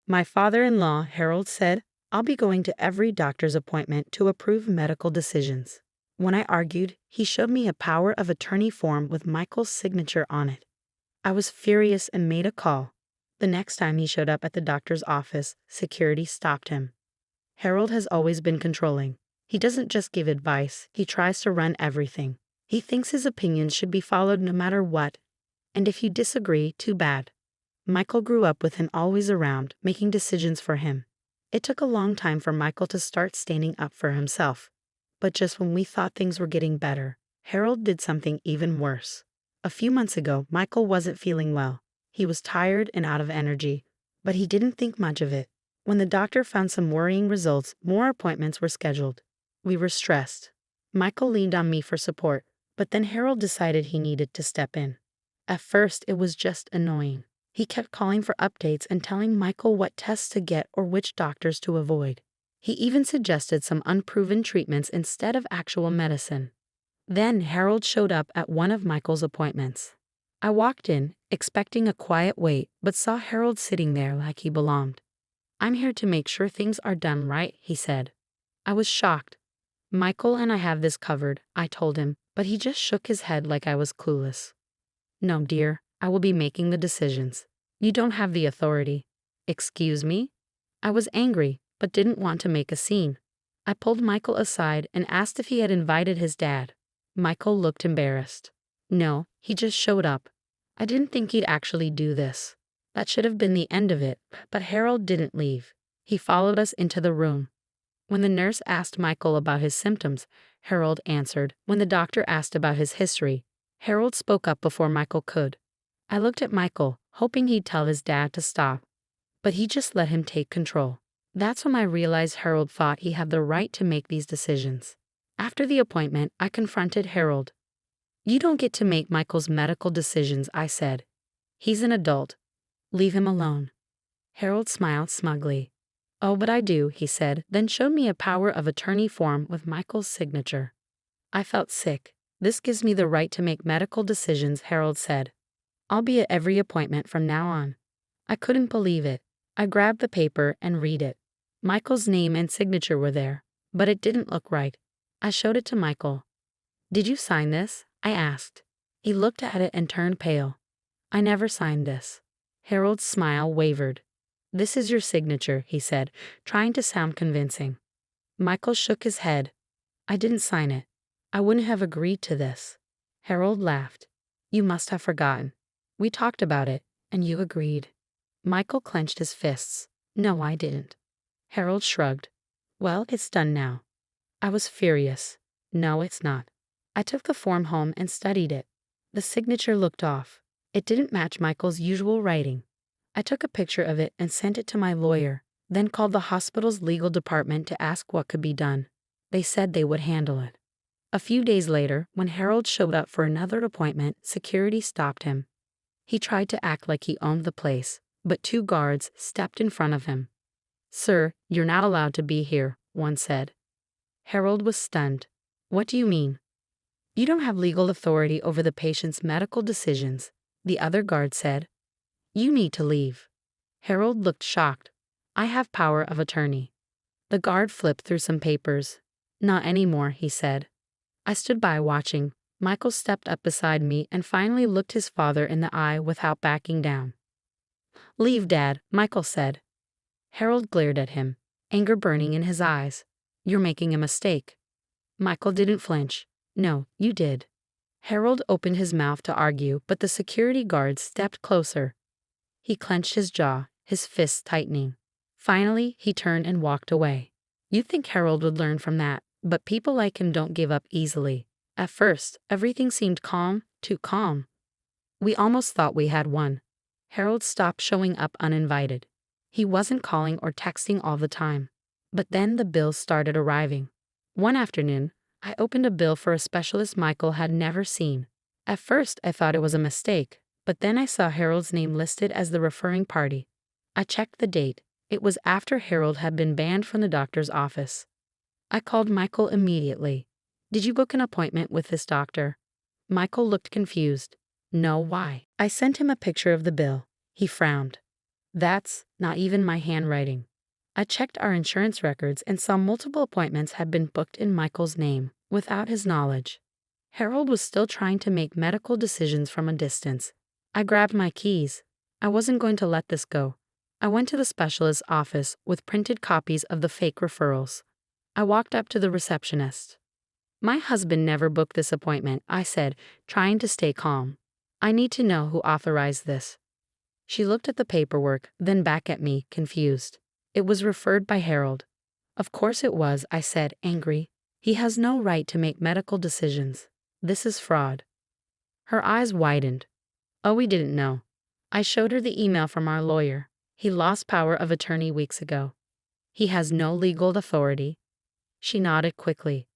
My father-in-law, Harold, said, I'll be going to every doctor's appointment to approve medical decisions. When I argued, he showed me a power of attorney form with Michael's signature on it. I was furious and made a call. The next time he showed up at the doctor's office, security stopped him. Harold has always been controlling. He doesn't just give advice, he tries to run everything. He thinks his opinions should be followed no matter what. And if you disagree, too bad. Michael grew up with him always around, making decisions for him. It took a long time for Michael to start standing up for himself. But just when we thought things were getting better, Harold did something even worse. A few months ago, Michael wasn't feeling well. He was tired and out of energy, but he didn't think much of it. When the doctor found some worrying results, more appointments were scheduled. We were stressed. Michael leaned on me for support, but then Harold decided he needed to step in. At first, it was just annoying. He kept calling for updates and telling Michael what tests to get or which doctors to avoid. He even suggested some unproven treatments instead of actual medicine. Then Harold showed up at one of Michael's appointments. I walked in, expecting a quiet wait, but saw Harold sitting there like he belonged. I'm here to make sure things are done right, he said. I was shocked. Michael and I have this covered, I told him, but he just shook his head like I was clueless. No, dear, I will be making the decisions. You don't have the authority. Excuse me? I was angry, but didn't want to make a scene. I pulled Michael aside and asked if he had invited his dad. Michael looked embarrassed. No, he just showed up. I didn't think he'd actually do this. That should have been the end of it, but Harold didn't leave. He followed us into the room. When the nurse asked Michael about his symptoms, Harold answered. When the doctor asked about his history, Harold spoke up before Michael could. I looked at Michael, hoping he'd tell his dad to stop, but he just let him take control. That's when I realized Harold thought he had the right to make these decisions. After the appointment, I confronted Harold. You don't get to make Michael's medical decisions, I said. He's an adult. Leave him alone. Harold smiled smugly. Oh, but I do, he said, then showed me a power of attorney form with Michael's signature. I felt sick. This gives me the right to make medical decisions, Harold said. I'll be at every appointment from now on. I couldn't believe it. I grabbed the paper and read it. Michael's name and signature were there, but it didn't look right. I showed it to Michael. Did you sign this? I asked. He looked at it and turned pale. I never signed this. Harold's smile wavered. This is your signature, he said, trying to sound convincing. Michael shook his head. I didn't sign it. I wouldn't have agreed to this. Harold laughed. You must have forgotten. We talked about it, and you agreed. Michael clenched his fists. No, I didn't. Harold shrugged. Well, it's done now. I was furious. No, it's not. I took the form home and studied it. The signature looked off. It didn't match Michael's usual writing. I took a picture of it and sent it to my lawyer, then called the hospital's legal department to ask what could be done. They said they would handle it. A few days later, when Harold showed up for another appointment, security stopped him. He tried to act like he owned the place, but 2 guards stepped in front of him. Sir, you're not allowed to be here, one said. Harold was stunned. What do you mean? You don't have legal authority over the patient's medical decisions, the other guard said. You need to leave. Harold looked shocked. I have power of attorney. The guard flipped through some papers. Not anymore, he said. I stood by watching. Michael stepped up beside me and finally looked his father in the eye without backing down. Leave, Dad, Michael said. Harold glared at him, anger burning in his eyes. You're making a mistake. Michael didn't flinch. No, you did. Harold opened his mouth to argue, but the security guard stepped closer. He clenched his jaw, his fists tightening. Finally, he turned and walked away. You'd think Harold would learn from that, but people like him don't give up easily. At first, everything seemed calm, too calm. We almost thought we had won. Harold stopped showing up uninvited. He wasn't calling or texting all the time. But then the bills started arriving. One afternoon, I opened a bill for a specialist Michael had never seen. At first, I thought it was a mistake, but then I saw Harold's name listed as the referring party. I checked the date. It was after Harold had been banned from the doctor's office. I called Michael immediately. Did you book an appointment with this doctor? Michael looked confused. No, why? I sent him a picture of the bill. He frowned. That's not even my handwriting. I checked our insurance records and saw multiple appointments had been booked in Michael's name without his knowledge. Harold was still trying to make medical decisions from a distance. I grabbed my keys. I wasn't going to let this go. I went to the specialist's office with printed copies of the fake referrals. I walked up to the receptionist. "My husband never booked this appointment," I said, trying to stay calm. "I need to know who authorized this." She looked at the paperwork, then back at me, confused. "It was referred by Harold." "Of course it was," I said, angry. "He has no right to make medical decisions. This is fraud." Her eyes widened. "Oh, we didn't know." I showed her the email from our lawyer. "He lost power of attorney weeks ago. He has no legal authority." She nodded quickly.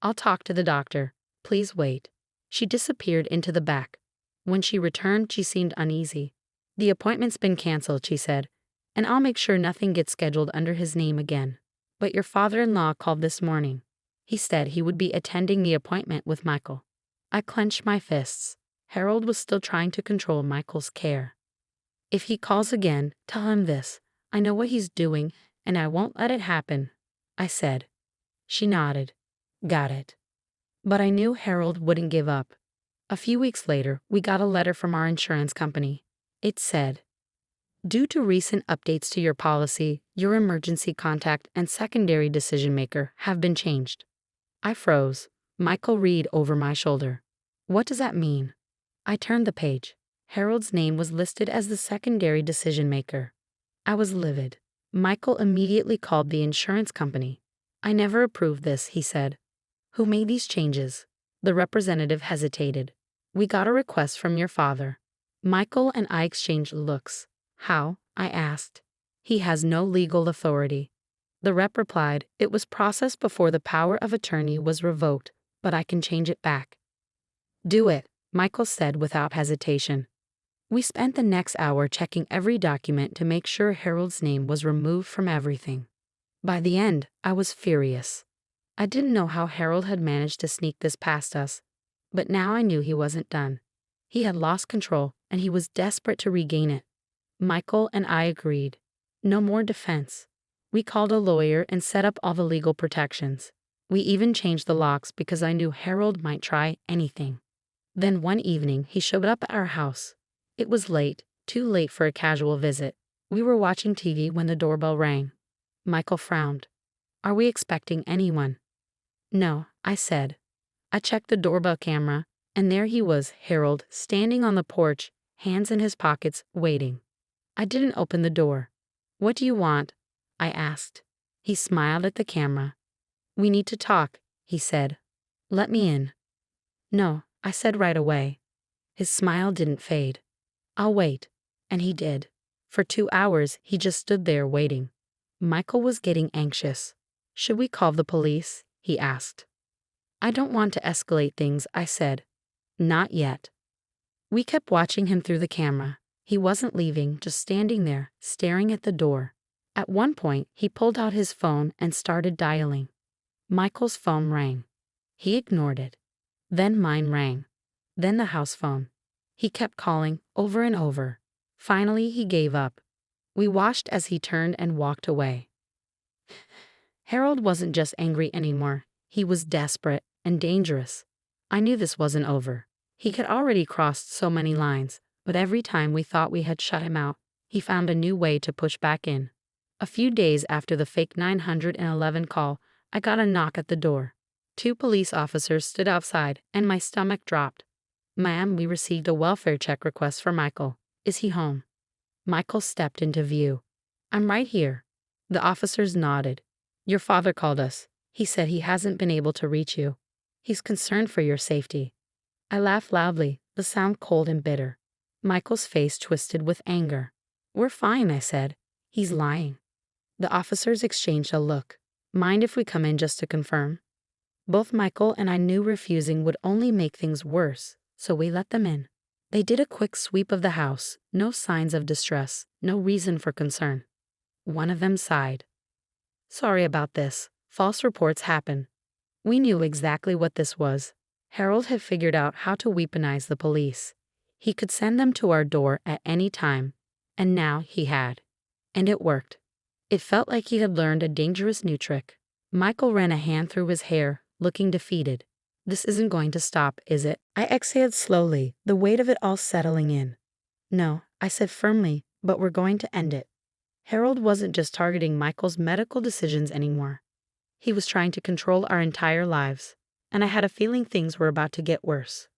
"I'll talk to the doctor. Please wait." She disappeared into the back. When she returned, she seemed uneasy. "The appointment's been canceled," she said, "and I'll make sure nothing gets scheduled under his name again. But your father-in-law called this morning. He said he would be attending the appointment with Michael." I clenched my fists. Harold was still trying to control Michael's care. "If he calls again, tell him this. I know what he's doing, and I won't let it happen," I said. She nodded. "Got it." But I knew Harold wouldn't give up. A few weeks later, we got a letter from our insurance company. It said, "Due to recent updates to your policy, your emergency contact and secondary decision maker have been changed." I froze. Michael read over my shoulder. "What does that mean?" I turned the page. Harold's name was listed as the secondary decision maker. I was livid. Michael immediately called the insurance company. "I never approved this," he said. "Who made these changes?" The representative hesitated. "We got a request from your father." Michael and I exchanged looks. "How?" I asked. "He has no legal authority." The rep replied, "It was processed before the power of attorney was revoked, but I can change it back." "Do it," Michael said without hesitation. We spent the next hour checking every document to make sure Harold's name was removed from everything. By the end, I was furious. I didn't know how Harold had managed to sneak this past us, but now I knew he wasn't done. He had lost control, and he was desperate to regain it. Michael and I agreed. No more defense. We called a lawyer and set up all the legal protections. We even changed the locks because I knew Harold might try anything. Then one evening, he showed up at our house. It was late, too late for a casual visit. We were watching TV when the doorbell rang. Michael frowned. "Are we expecting anyone?" "No," I said. I checked the doorbell camera, and there he was, Harold, standing on the porch, hands in his pockets, waiting. I didn't open the door. "What do you want?" I asked. He smiled at the camera. "We need to talk," he said. "Let me in." "No," I said right away. His smile didn't fade. "I'll wait." And he did. For 2 hours, he just stood there waiting. Michael was getting anxious. "Should we call the police?" he asked. "I don't want to escalate things," I said. "Not yet." We kept watching him through the camera. He wasn't leaving, just standing there, staring at the door. At one point, he pulled out his phone and started dialing. Michael's phone rang. He ignored it. Then mine rang. Then the house phone. He kept calling, over and over. Finally, he gave up. We watched as he turned and walked away. Harold wasn't just angry anymore. He was desperate and dangerous. I knew this wasn't over. He had already crossed so many lines, but every time we thought we had shut him out, he found a new way to push back in. A few days after the fake 911 call, I got a knock at the door. 2 police officers stood outside, and my stomach dropped. "Ma'am, we received a welfare check request for Michael. Is he home?" Michael stepped into view. "I'm right here." The officers nodded. "Your father called us. He said he hasn't been able to reach you. He's concerned for your safety." I laughed loudly, the sound cold and bitter. Michael's face twisted with anger. "We're fine," I said. "He's lying." The officers exchanged a look. "Mind if we come in just to confirm?" Both Michael and I knew refusing would only make things worse, so we let them in. They did a quick sweep of the house, no signs of distress, no reason for concern. One of them sighed. "Sorry about this. False reports happen." We knew exactly what this was. Harold had figured out how to weaponize the police. He could send them to our door at any time, and now he had. And it worked. It felt like he had learned a dangerous new trick. Michael ran a hand through his hair, looking defeated. This isn't going to stop, is it? I exhaled slowly, the weight of it all settling in. No, I said firmly, but we're going to end it. Harold wasn't just targeting Michael's medical decisions anymore. He was trying to control our entire lives, and I had a feeling things were about to get worse.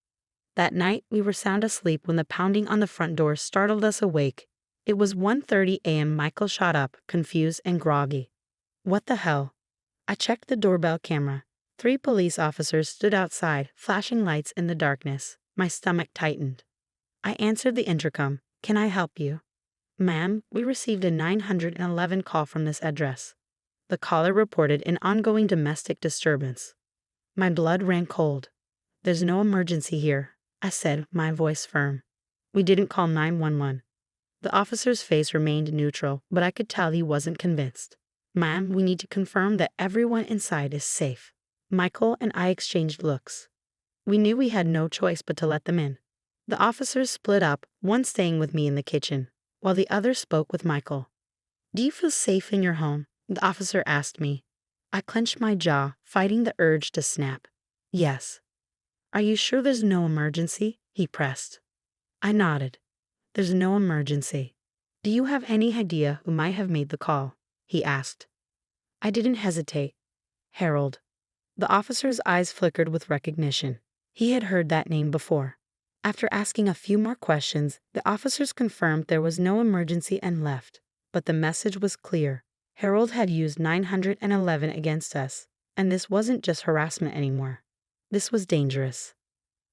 That night, we were sound asleep when the pounding on the front door startled us awake. It was 1:30 a.m. Michael shot up, confused and groggy. What the hell? I checked the doorbell camera. 3 police officers stood outside, flashing lights in the darkness. My stomach tightened. I answered the intercom. Can I help you? Ma'am, we received a 911 call from this address. The caller reported an ongoing domestic disturbance. My blood ran cold. There's no emergency here, I said, my voice firm. We didn't call 911. The officer's face remained neutral, but I could tell he wasn't convinced. Ma'am, we need to confirm that everyone inside is safe. Michael and I exchanged looks. We knew we had no choice but to let them in. The officers split up, one staying with me in the kitchen, while the other spoke with Michael. Do you feel safe in your home? The officer asked me. I clenched my jaw, fighting the urge to snap. Yes. Are you sure there's no emergency? He pressed. I nodded. There's no emergency. Do you have any idea who might have made the call? He asked. I didn't hesitate. Harold. The officer's eyes flickered with recognition. He had heard that name before. After asking a few more questions, the officers confirmed there was no emergency and left. But the message was clear. Harold had used 911 against us, and this wasn't just harassment anymore. This was dangerous.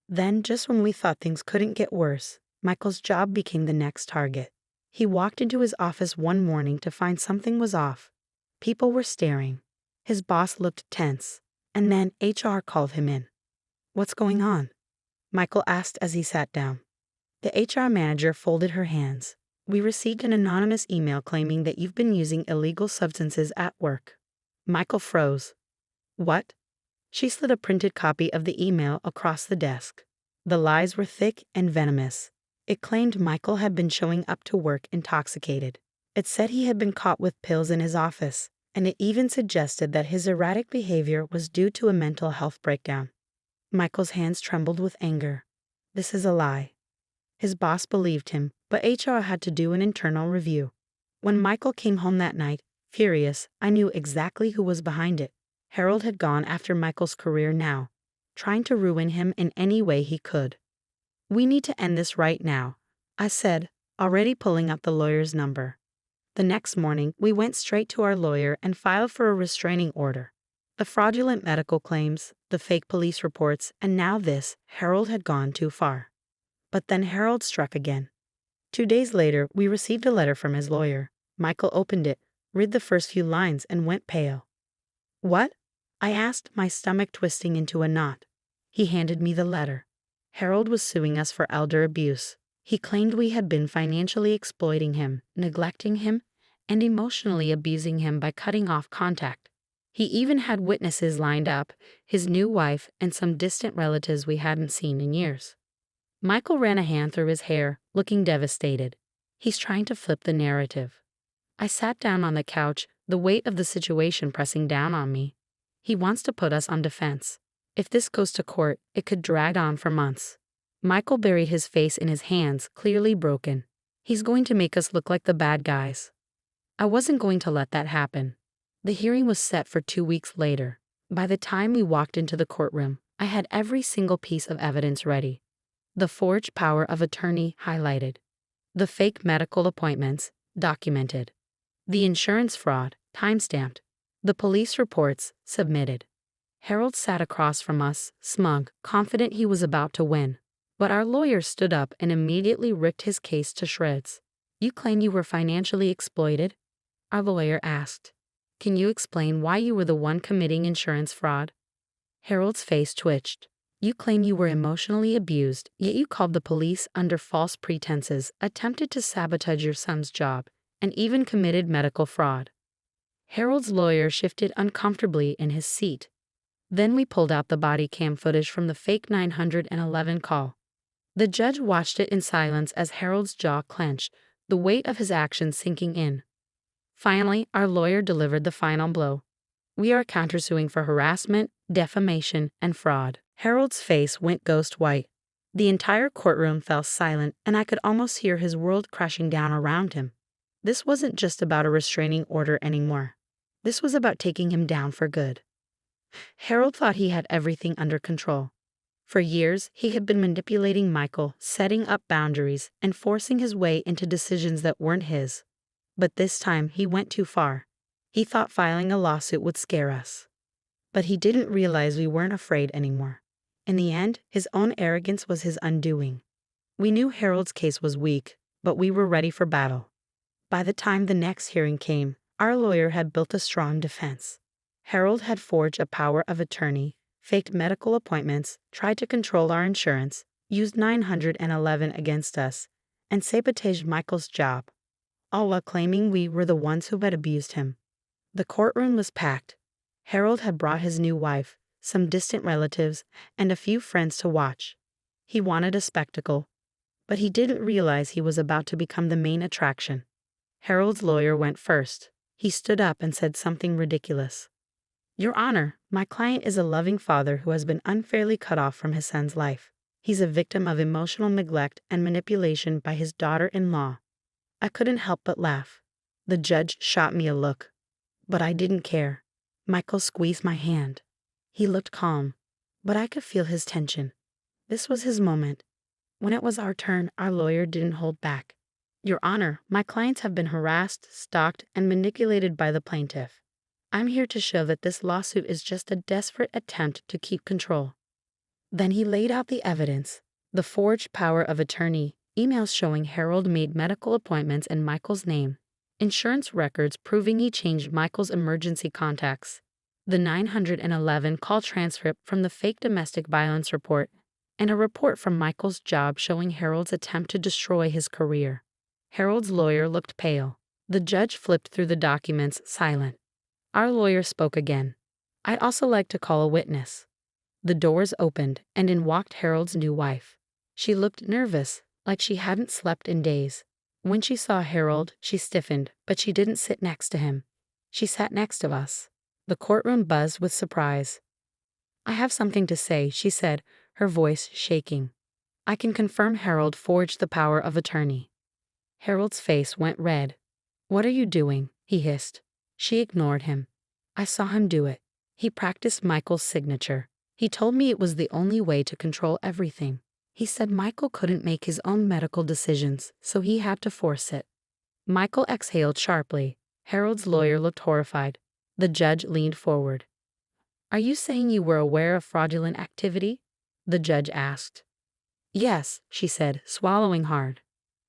Then, just when we thought things couldn't get worse, Michael's job became the next target. He walked into his office one morning to find something was off. People were staring. His boss looked tense, and then HR called him in. What's going on? Michael asked as he sat down. The HR manager folded her hands. We received an anonymous email claiming that you've been using illegal substances at work. Michael froze. What? She slid a printed copy of the email across the desk. The lies were thick and venomous. It claimed Michael had been showing up to work intoxicated. It said he had been caught with pills in his office, and it even suggested that his erratic behavior was due to a mental health breakdown. Michael's hands trembled with anger. This is a lie. His boss believed him, but HR had to do an internal review. When Michael came home that night, furious, I knew exactly who was behind it. Harold had gone after Michael's career now, trying to ruin him in any way he could. We need to end this right now, I said, already pulling out the lawyer's number. The next morning, we went straight to our lawyer and filed for a restraining order. The fraudulent medical claims, the fake police reports, and now this, Harold had gone too far. But then Harold struck again. 2 days later, we received a letter from his lawyer. Michael opened it, read the first few lines, and went pale. What? I asked, my stomach twisting into a knot. He handed me the letter. Harold was suing us for elder abuse. He claimed we had been financially exploiting him, neglecting him, and emotionally abusing him by cutting off contact. He even had witnesses lined up, his new wife and some distant relatives we hadn't seen in years. Michael ran a hand through his hair, looking devastated. He's trying to flip the narrative. I sat down on the couch, the weight of the situation pressing down on me. He wants to put us on defense. If this goes to court, it could drag on for months. Michael buried his face in his hands, clearly broken. He's going to make us look like the bad guys. I wasn't going to let that happen. The hearing was set for 2 weeks later. By the time we walked into the courtroom, I had every single piece of evidence ready. The forged power of attorney highlighted. The fake medical appointments documented. The insurance fraud timestamped. The police reports submitted. Harold sat across from us, smug, confident he was about to win. But our lawyer stood up and immediately ripped his case to shreds. You claim you were financially exploited? Our lawyer asked. Can you explain why you were the one committing insurance fraud? Harold's face twitched. You claim you were emotionally abused, yet you called the police under false pretenses, attempted to sabotage your son's job, and even committed medical fraud. Harold's lawyer shifted uncomfortably in his seat. Then we pulled out the body cam footage from the fake 911 call. The judge watched it in silence as Harold's jaw clenched, the weight of his actions sinking in. Finally, our lawyer delivered the final blow. We are countersuing for harassment, defamation, and fraud. Harold's face went ghost white. The entire courtroom fell silent, and I could almost hear his world crashing down around him. This wasn't just about a restraining order anymore. This was about taking him down for good. Harold thought he had everything under control. For years, he had been manipulating Michael, setting up boundaries, and forcing his way into decisions that weren't his. But this time, he went too far. He thought filing a lawsuit would scare us. But he didn't realize we weren't afraid anymore. In the end, his own arrogance was his undoing. We knew Harold's case was weak, but we were ready for battle. By the time the next hearing came, our lawyer had built a strong defense. Harold had forged a power of attorney, faked medical appointments, tried to control our insurance, used 911 against us, and sabotaged Michael's job, all while claiming we were the ones who had abused him. The courtroom was packed. Harold had brought his new wife, some distant relatives, and a few friends to watch. He wanted a spectacle, but he didn't realize he was about to become the main attraction. Harold's lawyer went first. He stood up and said something ridiculous. "Your Honor, my client is a loving father who has been unfairly cut off from his son's life. He's a victim of emotional neglect and manipulation by his daughter-in-law." I couldn't help but laugh. The judge shot me a look, but I didn't care. Michael squeezed my hand. He looked calm, but I could feel his tension. This was his moment. When it was our turn, our lawyer didn't hold back. "Your Honor, my clients have been harassed, stalked, and manipulated by the plaintiff. I'm here to show that this lawsuit is just a desperate attempt to keep control." Then he laid out the evidence: the forged power of attorney, emails showing Harold made medical appointments in Michael's name, insurance records proving he changed Michael's emergency contacts, the 911 call transcript from the fake domestic violence report, and a report from Michael's job showing Harold's attempt to destroy his career. Harold's lawyer looked pale. The judge flipped through the documents, silent. Our lawyer spoke again. "I'd also like to call a witness." The doors opened, and in walked Harold's new wife. She looked nervous, like she hadn't slept in days. When she saw Harold, she stiffened, but she didn't sit next to him. She sat next to us. The courtroom buzzed with surprise. "I have something to say," she said, her voice shaking. "I can confirm Harold forged the power of attorney." Harold's face went red. "What are you doing?" he hissed. She ignored him. "I saw him do it. He practiced Michael's signature. He told me it was the only way to control everything. He said Michael couldn't make his own medical decisions, so he had to force it." Michael exhaled sharply. Harold's lawyer looked horrified. The judge leaned forward. "Are you saying you were aware of fraudulent activity?" the judge asked. "Yes," she said, swallowing hard.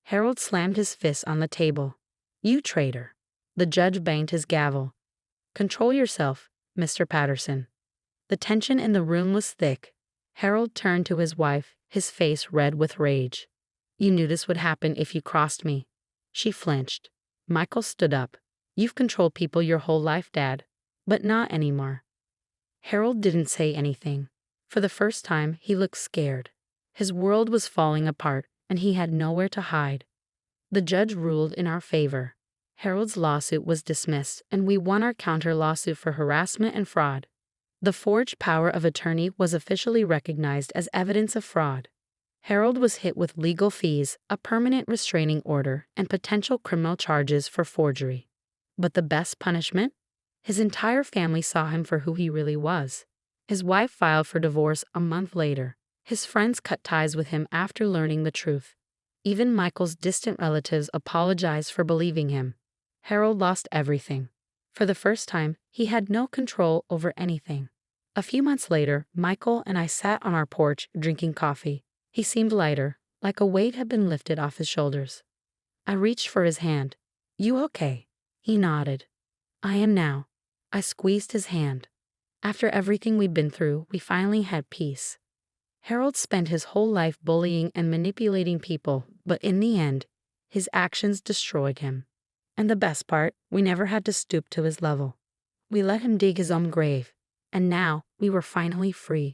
Harold slammed his fist on the table. "You traitor." The judge banged his gavel. "Control yourself, Mr. Patterson." The tension in the room was thick. Harold turned to his wife, his face red with rage. "You knew this would happen if you crossed me." She flinched. Michael stood up. "You've controlled people your whole life, Dad, but not anymore." Harold didn't say anything. For the first time, he looked scared. His world was falling apart, and he had nowhere to hide. The judge ruled in our favor. Harold's lawsuit was dismissed, and we won our counter-lawsuit for harassment and fraud. The forged power of attorney was officially recognized as evidence of fraud. Harold was hit with legal fees, a permanent restraining order, and potential criminal charges for forgery. But the best punishment? His entire family saw him for who he really was. His wife filed for divorce a month later. His friends cut ties with him after learning the truth. Even Michael's distant relatives apologized for believing him. Harold lost everything. For the first time, he had no control over anything. A few months later, Michael and I sat on our porch drinking coffee. He seemed lighter, like a weight had been lifted off his shoulders. I reached for his hand. "You okay?" He nodded. "I am now." I squeezed his hand. After everything we'd been through, we finally had peace. Harold spent his whole life bullying and manipulating people, but in the end, his actions destroyed him. And the best part, we never had to stoop to his level. We let him dig his own grave, and now we were finally free.